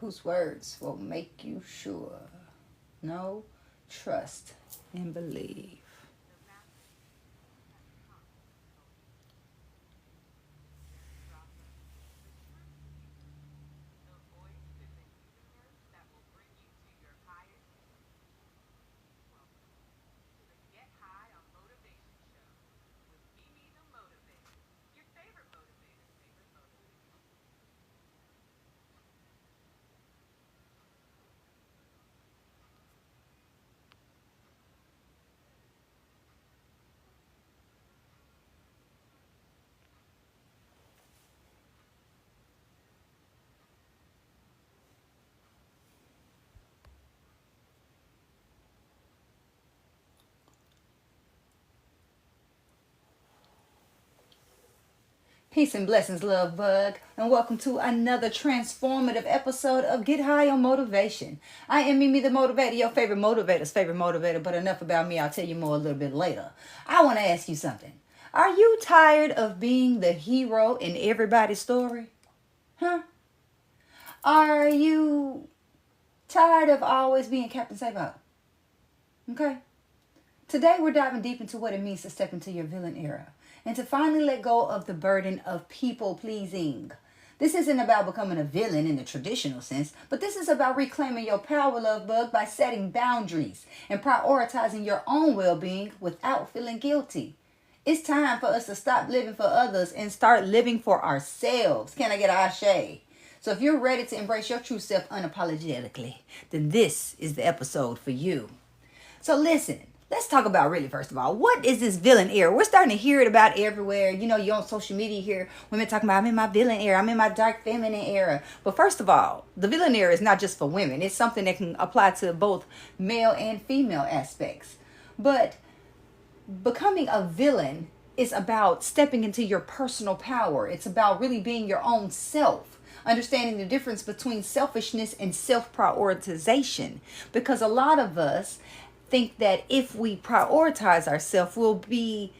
whose words will make you sure. Know, trust, and believe. Peace and blessings, love bug, and welcome to another transformative episode of Get High on Motivation. I am Mimi the Motivator, your favorite motivator's favorite motivator, but enough about me, I'll tell you more a little bit later. I want to ask you something. Are you tired of being the hero in everybody's story? Huh? Are you tired of always being Captain Save-Out? Okay? Today we're diving deep into what it means to step into your villain era and to finally let go of the burden of people pleasing. This isn't about becoming a villain in the traditional sense, but this is about reclaiming your power, love bug, by setting boundaries and prioritizing your own well-being without feeling guilty. It's time for us to stop living for others and start living for ourselves. Can I get an ashe? So if you're ready to embrace your true self unapologetically, then this is the episode for you. So listen. Let's talk about really, first of all, what is this villain era? We're starting to hear it about everywhere. You know, you're on social media here. Women talking about, I'm in my villain era. I'm in my dark feminine era. But first of all, the villain era is not just for women. It's something that can apply to both male and female aspects. But becoming a villain is about stepping into your personal power. It's about really being your own self. Understanding the difference between selfishness and self-prioritization. Because a lot of us think that if we prioritize ourselves, we'll be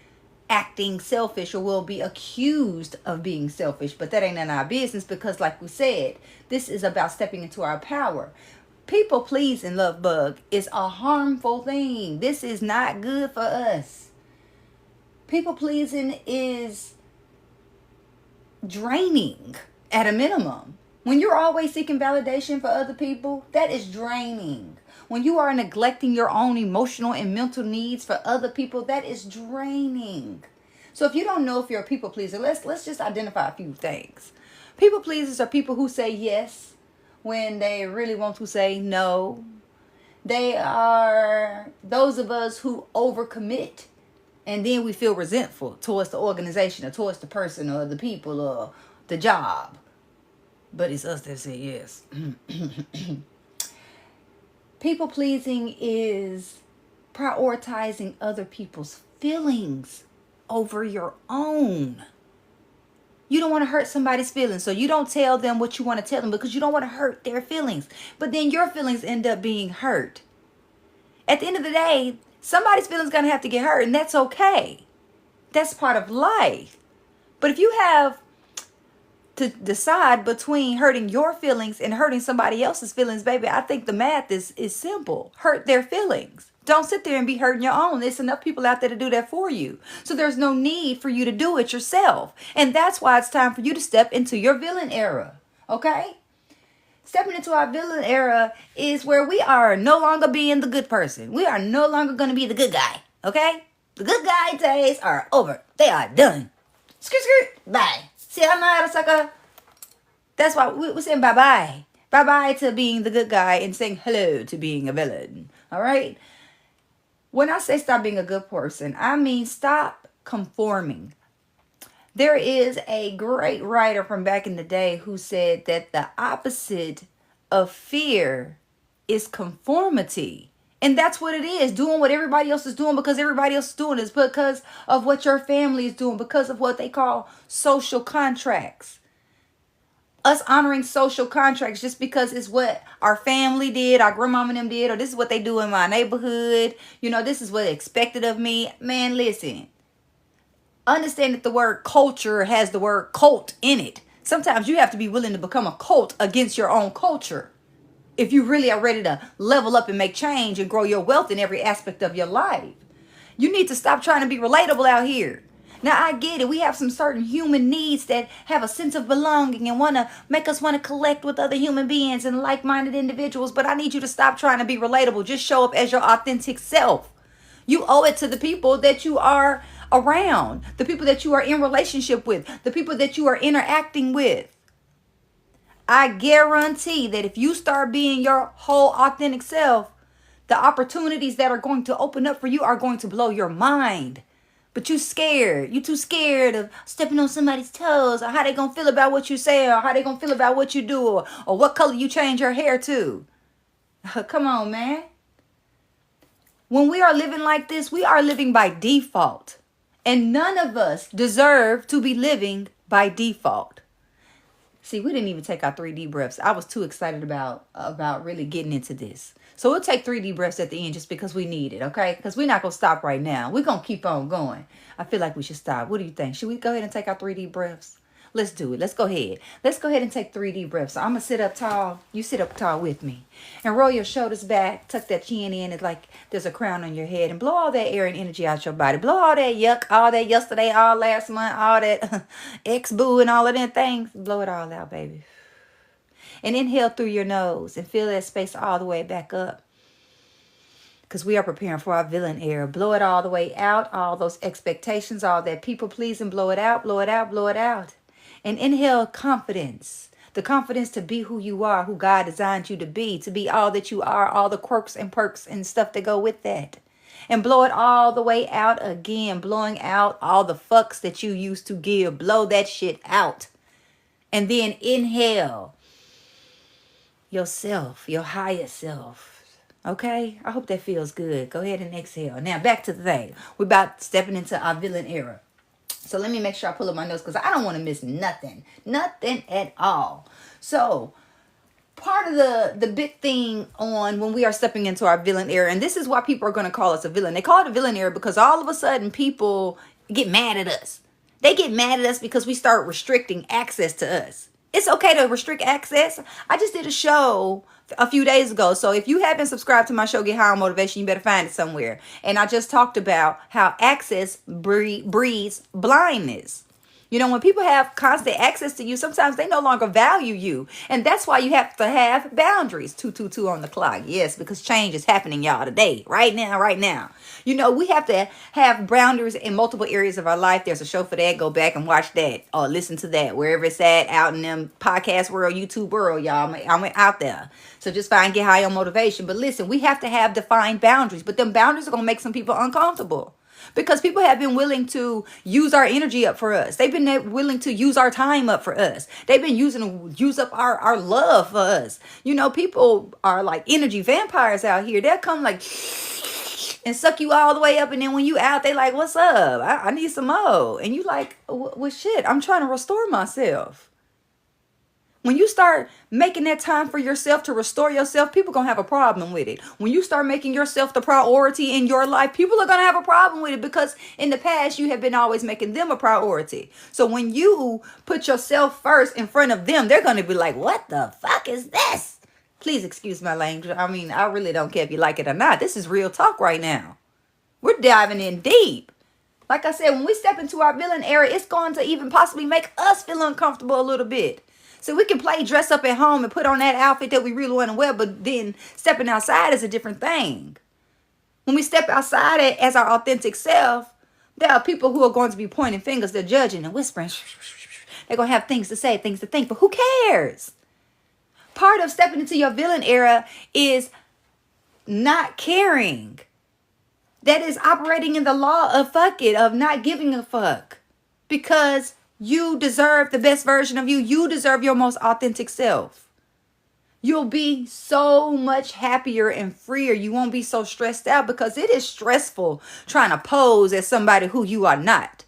acting selfish or we'll be accused of being selfish. But that ain't none of our business because, like we said, this is about stepping into our power. People pleasing, love bug, is a harmful thing. This is not good for us. People pleasing is draining at a minimum. When you're always seeking validation for other people, that is draining. When you are neglecting your own emotional and mental needs for other people, that is draining. So if you don't know if you're a people pleaser, let's just identify a few things. People pleasers are people who say yes when they really want to say no. They are those of us who overcommit and then we feel resentful towards the organization or towards the person or the people or the job. But it's us that say yes. People pleasing is prioritizing other people's feelings over your own. You don't want to hurt somebody's feelings, so you don't tell them what you want to tell them because you don't want to hurt their feelings. But then your feelings end up being hurt. At the end of the day, somebody's feelings going to have to get hurt, and that's okay. That's part of life. But if you have to decide between hurting your feelings and hurting somebody else's feelings, baby, I think the math is simple. Hurt their feelings. Don't sit there and be hurting your own. There's enough people out there to do that for you. So there's no need for you to do it yourself. And that's why it's time for you to step into your villain era. Okay? Stepping into our villain era is where we are no longer being the good person. We are no longer going to be the good guy. Okay? The good guy days are over. They are done. Skirt, skirt, bye. See, I'm not a sucker. That's why we're saying bye-bye. Bye-bye to being the good guy and saying hello to being a villain. All right? When I say stop being a good person, I mean stop conforming. There is a great writer from back in the day who said that the opposite of fear is conformity. And that's what it is, doing what everybody else is doing because everybody else is doing it. It's because of what your family is doing, because of what they call social contracts. Us honoring social contracts just because it's what our family did, our grandmama and them did, or this is what they do in my neighborhood. You know, this is what expected of me. Man, listen. Understand that the word culture has the word cult in it. Sometimes you have to be willing to become a cult against your own culture. if you really are ready to level up and make change and grow your wealth in every aspect of your life. You need to stop trying to be relatable out here. Now, I get it. We have some certain human needs that have a sense of belonging and want to make us want to collect with other human beings and like-minded individuals. But I need you to stop trying to be relatable. Just show up as your authentic self. You owe it to the people that you are around, the people that you are in relationship with, the people that you are interacting with. I guarantee that if you start being your whole authentic self, the opportunities that are going to open up for you are going to blow your mind. But you scared. You too scared of stepping on somebody's toes, or how they going to feel about what you say, or how they going to feel about what you do, or what color you change your hair to. Come on, man. When we are living like this, we are living by default. And none of us deserve to be living by default. See, we didn't even take our 3D breaths. I was too excited about really getting into this. So we'll take 3D breaths at the end just because we need it, okay? Because we're not going to stop right now. We're going to keep on going. I feel like we should stop. What do you think? Should we go ahead and take our 3D breaths? Let's do it. Let's go ahead. Let's go ahead and take 3D breaths. So I'm going to sit up tall. You sit up tall with me. And roll your shoulders back. Tuck that chin in. It's like there's a crown on your head. And blow all that air and energy out your body. Blow all that yuck, all that yesterday, all last month, all that ex-boo and all of them things. Blow it all out, baby. And inhale through your nose. And fill that space all the way back up. Because we are preparing for our villain era. Blow it all the way out. All those expectations, all that people pleasing. Blow it out, blow it out, blow it out. And inhale confidence. The confidence to be who you are, who God designed you to be all that you are, all the quirks and perks and stuff that go with that. And blow it all the way out again. Blowing out all the fucks that you used to give. Blow that shit out. And then inhale yourself, your higher self. Okay? I hope that feels good. Go ahead and exhale. Now back to the thing. We're about stepping into our villain era. So let me make sure I pull up my notes because I don't want to miss nothing. Nothing at all. So part of the big thing on when we are stepping into our villain era, and this is why people are going to call us a villain. They call it a villain era because all of a sudden people get mad at us. They get mad at us because we start restricting access to us. It's okay to restrict access. I just did a show a few days ago. So if you haven't subscribed to my show, Get High on Motivation, you better find it somewhere. And I just talked about how access breeds blindness. You know, when people have constant access to you, sometimes they no longer value you. And that's why you have to have boundaries. 222 on the clock. Yes, because change is happening, y'all, today. Right now. You know, we have to have boundaries in multiple areas of our life. There's a show for that. Go back and watch that or listen to that. Wherever it's at, out in them podcast world, YouTube world, y'all. I'm out there. So just find Get High on Motivation. But listen, we have to have defined boundaries. But them boundaries are going to make some people uncomfortable. Because people have been willing to use our energy up for us. They've been willing to use our time up for us. They've been use up our love for us. You know, people are like energy vampires out here. They'll come like and suck you all the way up. And then when you out, they like, what's up? I need some more. And you like, well, shit, I'm trying to restore myself. When you start making that time for yourself to restore yourself, people going to have a problem with it. When you start making yourself the priority in your life, people are going to have a problem with it because in the past, you have been always making them a priority. So when you put yourself first in front of them, they're going to be like, what the fuck is this? Please excuse my language. I mean, I really don't care if you like it or not. This is real talk right now. We're diving in deep. Like I said, when we step into our villain era, it's going to even possibly make us feel uncomfortable a little bit. So we can play dress up at home and put on that outfit that we really want to wear, but then stepping outside is a different thing. When we step outside as our authentic self, there are people who are going to be pointing fingers, they're judging and whispering. They're going to have things to say, things to think, but who cares? Part of stepping into your villain era is not caring. That is operating in the law of fuck it, of not giving a fuck. Because you deserve the best version of you. You deserve your most authentic self. You'll be so much happier and freer. You won't be so stressed out because it is stressful trying to pose as somebody who you are not.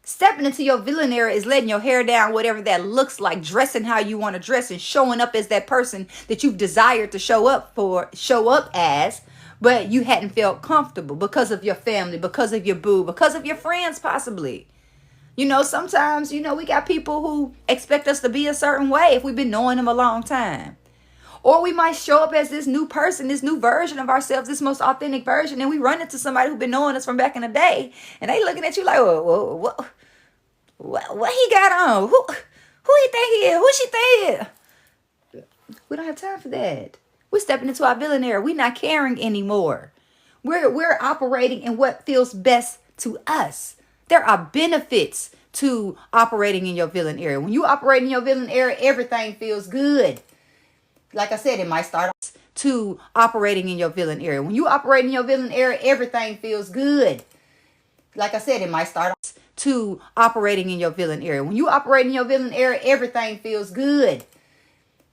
Stepping into your villain era is letting your hair down, whatever that looks like, dressing how you want to dress and showing up as that person that you've desired to show up as, but you hadn't felt comfortable because of your family, because of your boo, because of your friends possibly. You know, sometimes, you know, we got people who expect us to be a certain way if we've been knowing them a long time. Or we might show up as this new person, this new version of ourselves, this most authentic version, and we run into somebody who's been knowing us from back in the day, and they looking at you like, whoa, what he got on? Who he think he is? Who she think? We don't have time for that. We're stepping into our villain era. We're not caring anymore. We're operating in what feels best to us. There are benefits to operating in your villain era. When you operate in your villain era, everything feels good. Like I said, it might start off to operating in your villain era. When you operate in your villain era, everything feels good. Like I said, it might start off to operating in your villain era. When you operate in your villain era, everything feels good.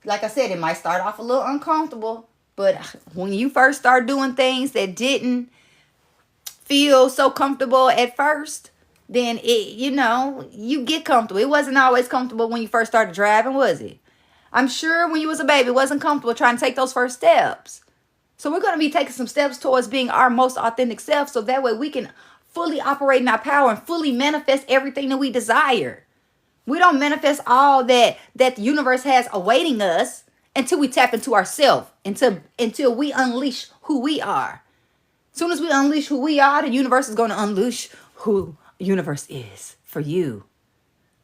Like I said, it might start off a little uncomfortable, but when you first start doing things that didn't feel so comfortable at first, then you get comfortable. It wasn't always comfortable when you first started driving, was it? I'm sure when you was a baby, it wasn't comfortable trying to take those first steps. So we're going to be taking some steps towards being our most authentic self, so that way we can fully operate in our power and fully manifest everything that we desire. We don't manifest all that the universe has awaiting us until we tap into ourselves, until we unleash who we are. As soon as we unleash who we are, the universe is going to unleash who the universe is for you.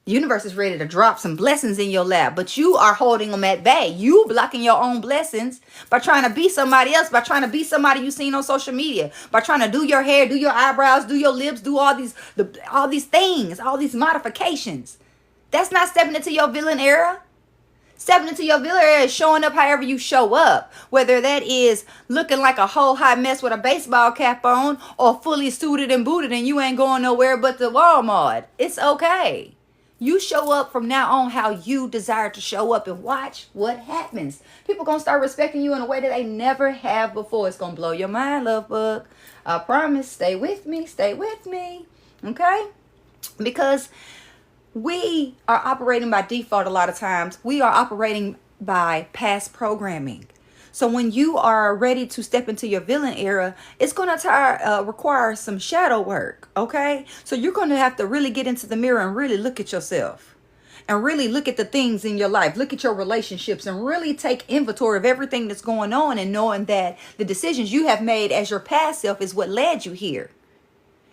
The universe is ready to drop some blessings in your lap, but you are holding them at bay. You blocking your own blessings by trying to be somebody else, by trying to be somebody you seen on social media, by trying to do your hair, do your eyebrows, do your lips, do all these things, all these modifications. That's not stepping into your villain era. Stepping into your villain era is showing up however you show up. Whether that is looking like a whole hot mess with a baseball cap on, or fully suited and booted and you ain't going nowhere but to Walmart. It's okay. You show up from now on how you desire to show up, and watch what happens. People going to start respecting you in a way that they never have before. It's going to blow your mind, love bug. I promise. Stay with me. Stay with me. Okay? Because we are operating by default a lot of times. We are operating by past programming. So when you are ready to step into your villain era, it's going to require some shadow work, okay? So you're going to have to really get into the mirror and really look at yourself. And really look at the things in your life. Look at your relationships and really take inventory of everything that's going on, and knowing that the decisions you have made as your past self is what led you here.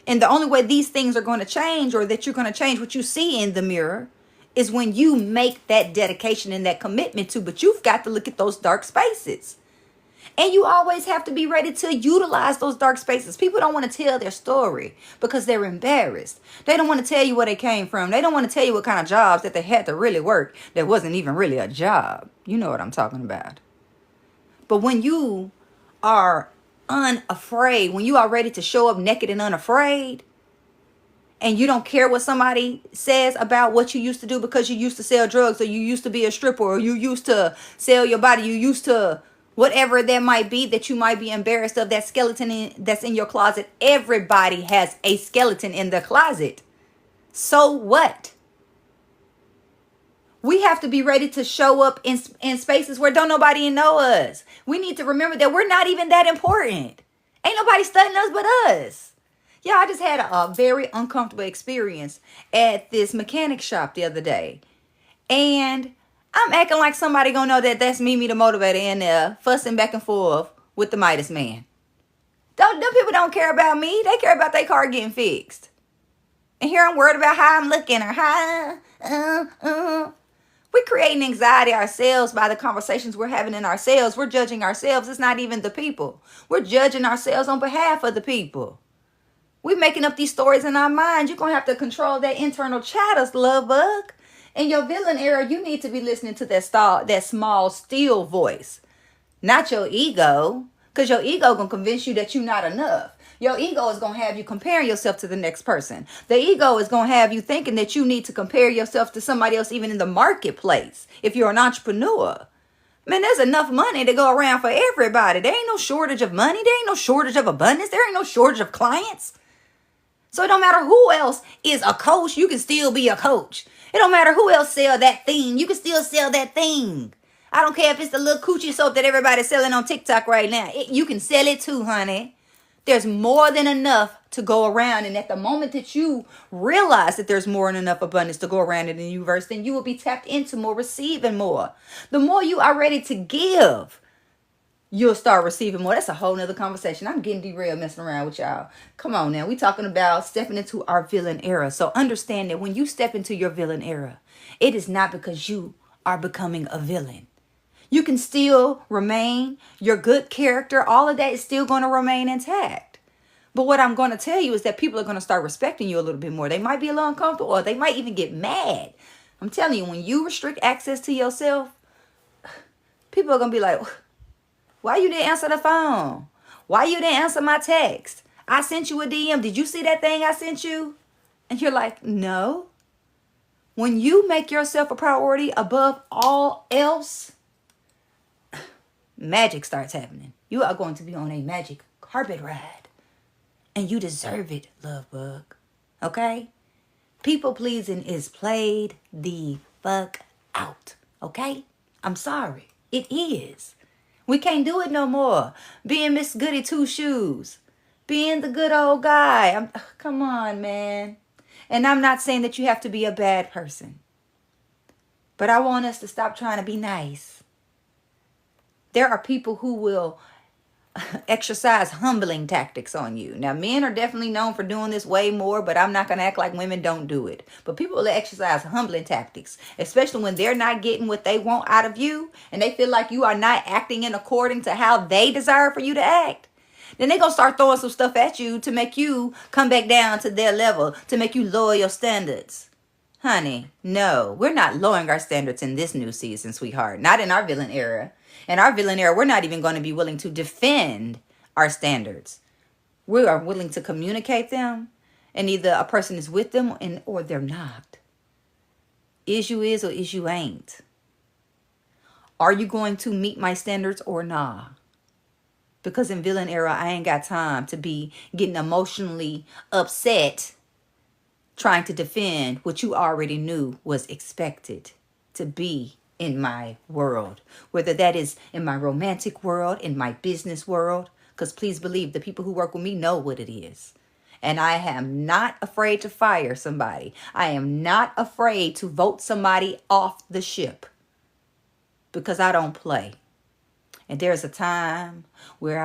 And the only way these things are going to change, or that you're going to change what you see in the mirror, is when you make that dedication and that commitment to. But you've got to look at those dark spaces. And you always have to be ready to utilize those dark spaces. People don't want to tell their story because they're embarrassed. They don't want to tell you where they came from. They don't want to tell you what kind of jobs that they had to really work that wasn't even really a job. You know what I'm talking about. But when you are unafraid, when you are ready to show up naked and unafraid, and you don't care what somebody says about what you used to do, because you used to sell drugs, or you used to be a stripper, or you used to sell your body, you used to whatever that might be that you might be embarrassed of, that skeleton that's in your closet. Everybody has a skeleton in their closet. So what? We have to be ready to show up in spaces where don't nobody know us. We need to remember that we're not even that important. Ain't nobody studying us but us. Yeah, I just had a very uncomfortable experience at this mechanic shop the other day. And I'm acting like somebody gonna know that that's me the motivator in there, fussing back and forth with the Midas man. Them people don't care about me. They care about their car getting fixed. And here I'm worried about how I'm looking, or how we're creating anxiety ourselves by the conversations we're having in ourselves. We're judging ourselves. It's not even the people. We're judging ourselves on behalf of the people. We're making up these stories in our minds. You're gonna have to control that internal chatter, love bug. In your villain era, you need to be listening to that small, still voice. Not your ego. Because your ego going to convince you that you're not enough. Your ego is going to have you comparing yourself to the next person. The ego is going to have you thinking that you need to compare yourself to somebody else, even in the marketplace. If you're an entrepreneur. Man, there's enough money to go around for everybody. There ain't no shortage of money. There ain't no shortage of abundance. There ain't no shortage of clients. So it don't matter who else is a coach. You can still be a coach. It don't matter who else sell that thing. You can still sell that thing. I don't care if it's the little coochie soap that everybody's selling on TikTok right now. You can sell it too, honey. There's more than enough to go around. And at the moment that you realize that there's more than enough abundance to go around in the universe, then you will be tapped into more, receiving more. The more you are ready to give, you'll start receiving more. That's a whole nother conversation. I'm getting derailed messing around with y'all. Come on now. We talking about stepping into our villain era. So understand that when you step into your villain era, it is not because you are becoming a villain. You can still remain your good character. All of that is still going to remain intact. But what I'm going to tell you is that people are going to start respecting you a little bit more. They might be a little uncomfortable, or they might even get mad. I'm telling you, when you restrict access to yourself, people are going to be like, why you didn't answer the phone? Why you didn't answer my text? I sent you a DM. Did you see that thing I sent you? And you're like, no. When you make yourself a priority above all else, magic starts happening. You are going to be on a magic carpet ride. And you deserve it, love bug. Okay? People pleasing is played the fuck out. Okay? I'm sorry. It is. We can't do it no more. Being Miss Goody Two Shoes. Being the good old guy. Come on, man. And I'm not saying that you have to be a bad person. But I want us to stop trying to be nice. There are people who will exercise humbling tactics on you. Now, men are definitely known for doing this way more, but I'm not going to act like women don't do it. But people will exercise humbling tactics, especially when they're not getting what they want out of you and they feel like you are not acting in according to how they desire for you to act. Then they're going to start throwing some stuff at you to make you come back down to their level, to make you lower your standards. Honey, no, we're not lowering our standards in this new season, sweetheart. Not in our villain era. In our villain era, we're not even going to be willing to defend our standards. We are willing to communicate them, and either a person is with them or they're not. Is you is or is you ain't. Are you going to meet my standards or nah? Because in villain era, I ain't got time to be getting emotionally upset trying to defend what you already knew was expected to be in my world, whether that is in my romantic world, in my business world, because please believe the people who work with me know what it is. And I am not afraid to fire somebody. I am not afraid to vote somebody off the ship because I don't play. And there's a time where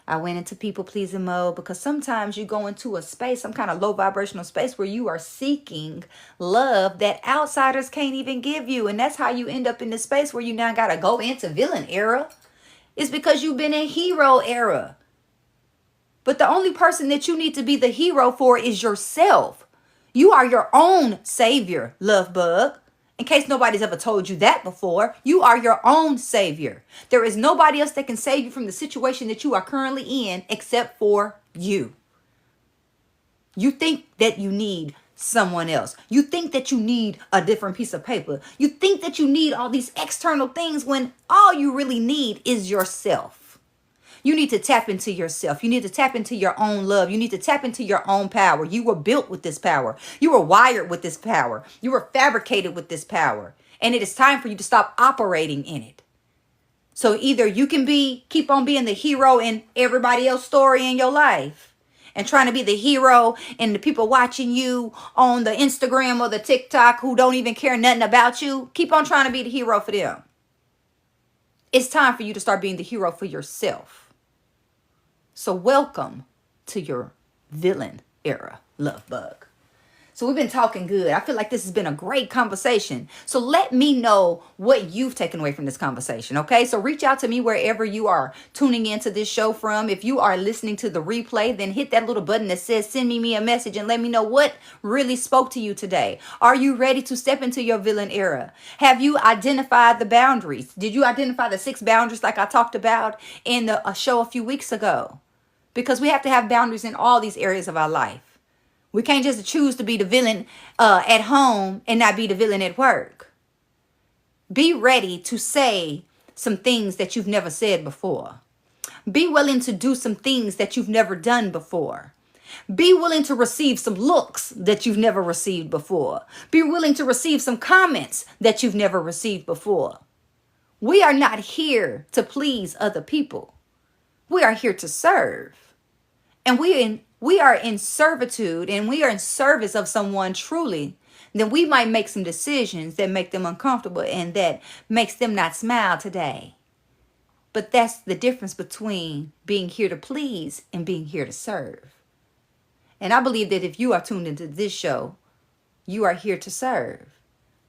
I went into people pleasing mode because sometimes you go into a space, some kind of low vibrational space where you are seeking love that outsiders can't even give you. And that's how you end up in the space where you now got to go into villain era. It's because you've been in hero era. But the only person that you need to be the hero for is yourself. You are your own savior, love bug. In case nobody's ever told you that before, you are your own savior. There is nobody else that can save you from the situation that you are currently in except for you. You think that you need someone else. You think that you need a different piece of paper. You think that you need all these external things when all you really need is yourself. You need to tap into yourself. You need to tap into your own love. You need to tap into your own power. You were built with this power. You were wired with this power. You were fabricated with this power. And it is time for you to stop operating in it. So either you can keep on being the hero in everybody else's story in your life and trying to be the hero and the people watching you on the Instagram or the TikTok who don't even care nothing about you. Keep on trying to be the hero for them. It's time for you to start being the hero for yourself. So welcome to your villain era, love bug. So we've been talking good. I feel like this has been a great conversation. So let me know what you've taken away from this conversation, okay? So reach out to me wherever you are tuning into this show from. If you are listening to the replay, then hit that little button that says send me a message and let me know what really spoke to you today. Are you ready to step into your villain era? Have you identified the boundaries? Did you identify the 6 boundaries like I talked about in a show a few weeks ago? Because we have to have boundaries in all these areas of our life. We can't just choose to be the villain at home and not be the villain at work. Be ready to say some things that you've never said before. Be willing to do some things that you've never done before. Be willing to receive some looks that you've never received before. Be willing to receive some comments that you've never received before. We are not here to please other people. We are here to serve. and we are in servitude and we are in service of someone truly, then we might make some decisions that make them uncomfortable and that makes them not smile today. But that's the difference between being here to please and being here to serve. And I believe that if you are tuned into this show, you are here to serve,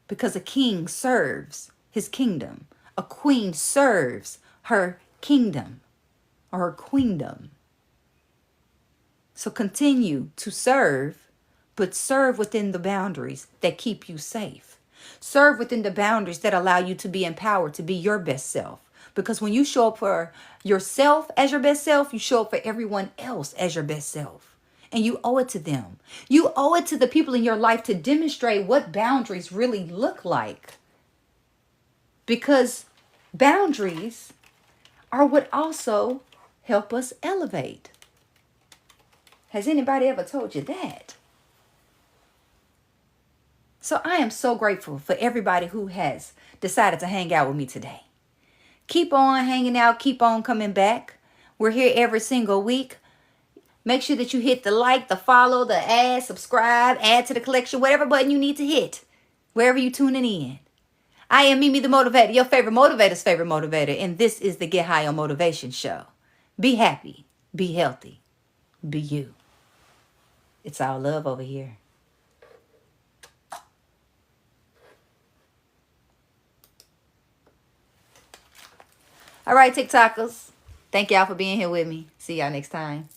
because a king serves his kingdom. A queen serves her kingdom or her queendom. So continue to serve, but serve within the boundaries that keep you safe. Serve within the boundaries that allow you to be empowered to be your best self. Because when you show up for yourself as your best self, you show up for everyone else as your best self. And you owe it to them. You owe it to the people in your life to demonstrate what boundaries really look like. Because boundaries are what also help us elevate. Has anybody ever told you that? So I am so grateful for everybody who has decided to hang out with me today. Keep on hanging out. Keep on coming back. We're here every single week. Make sure that you hit the like, the follow, the add, subscribe, add to the collection, whatever button you need to hit, wherever you're tuning in. I am Mimi the Motivator, your favorite motivator's favorite motivator, and this is the Get High on Motivation show. Be happy, be healthy, be you. It's all love over here. All right, TikTokers. Thank y'all for being here with me. See y'all next time.